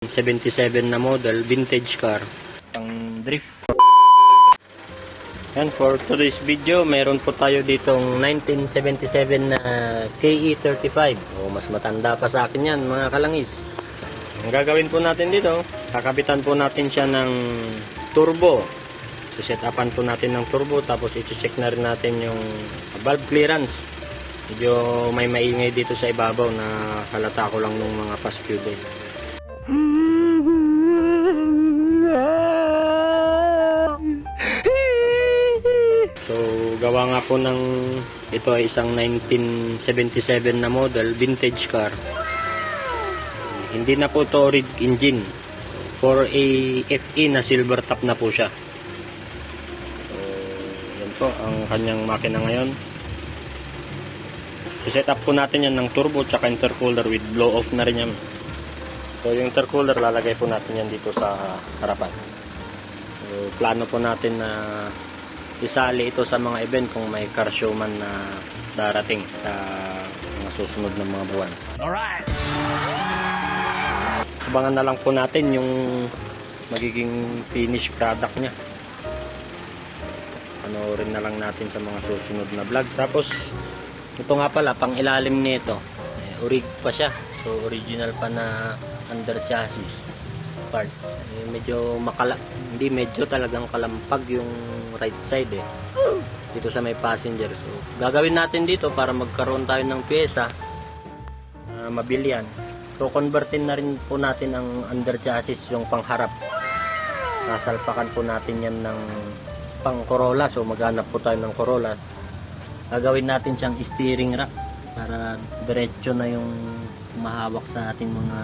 77 na model, vintage car, pang drift. And for today's video, meron po tayo ditong 1977 na KE35. O mas matanda pa sa akin yan, mga kalangis. Ang gagawin po natin dito, kakabitan po natin siya ng turbo. So set upan po natin ng turbo, tapos i-check na rin natin yung valve clearance. Medyo may maingay dito sa ibabaw na halata ko lang nung mga past few days. So gawa nga po ng ito ay isang 1977 na model, vintage car. Hindi na po to rig engine, for a FE na silver top na po siya. So yan po ang kanyang makina ngayon. So set up po natin yan ng turbo tsaka intercooler with blow off na rin yan. So yung intercooler lalagay po natin yan dito sa harapan. So plano po natin na isali ito sa mga event kung may car showman na darating sa mga susunod na mga buwan. Alright! Abangan na lang po natin yung magiging finished product niya. Panoorin na lang natin sa mga susunod na vlog. Tapos ito nga pala, pang ilalim nito, orig pa siya. So original pa na under chassis parts. Medyo hindi medyo talagang kalampag yung right side dito sa may passenger. So gagawin natin dito para magkaroon tayo ng pyesa mabilian. So convertin na rin po natin ang under chassis yung pangharap. Nasalpakan po natin yan ng pang Corolla. So maghanap po tayo ng Corolla. Gagawin natin siyang steering rack para diretso na yung mahawak sa ating mga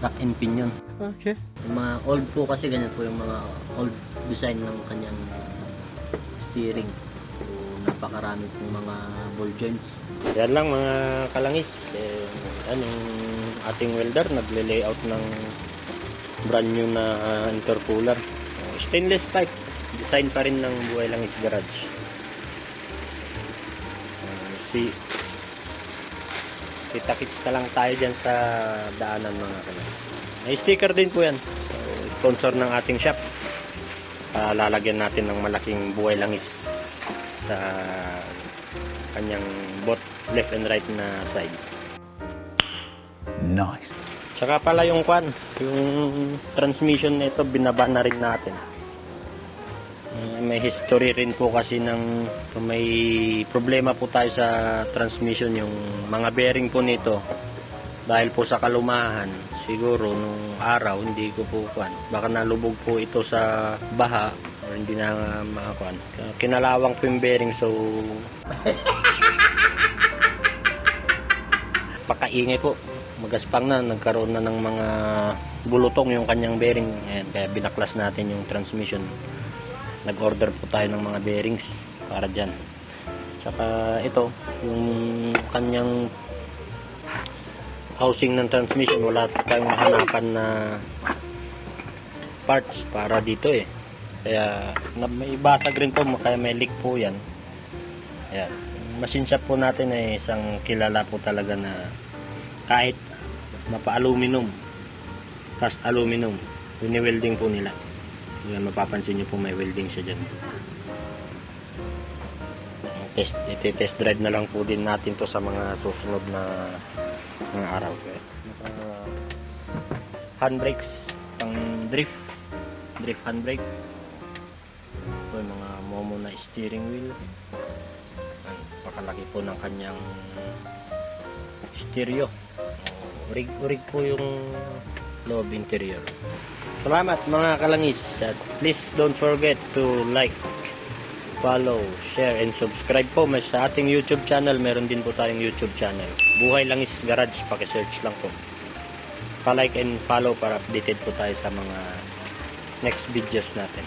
rack and pinion. Okay. Yung mga old po kasi ganyan po yung mga old design ng kanyang steering. So napakarami pong mga ball joints. Yan lang mga kalangis. Yung ating welder nagle-layout ng brand new na intercooler. Stainless pipe. Design pa rin ng Buhay Langis Garage. Kita-kits na lang tayo dyan sa daanan mga kalangis. May sticker din po yan. So, sponsor ng ating shop. Lalagyan natin ng malaking Buhay Langis sa kanyang both left and right na sides. Nice. Tsaka pala yung yung transmission nito binaba na rin natin. May history rin po kasi ng may problema po tayo sa transmission, yung mga bearing po nito. Dahil po sa kalumahan, siguro nung araw hindi ko po baka nalubog po ito sa baha o hindi na makakuan. Kinalawang po yung bearing, so pakaingay po. Magaspang na, nagkaroon na ng mga bulutong yung kanyang bearing. Ayan, kaya binaklas natin yung transmission. Nag-order po tayo ng mga bearings para dyan. Tsaka ito, yung kanyang housing ng transmission, wala tayong mahanapan na parts para dito Kaya may basag rin po, kaya may leak po yan. Ayan. Machine shop po natin ay isang kilala po talaga na kahit mapa-aluminum, cast aluminum, wini-welding po nila. Yan, mapapansin nyo po may welding siya dyan. Test drive na lang po din natin to sa mga susunod na mga araw. Handbrakes pang drift handbrake. Ito yung mga Momo na steering wheel. Pakalaki po ng kanyang stereo. Urig po yung loob interior. Salamat mga kalangis, at please don't forget to like, follow, share, and subscribe po. May sa ating YouTube channel, meron din po tayong YouTube channel, Buhay Langis Garage. Paki-search lang po, pa-like and follow para updated po tayo sa mga next videos natin.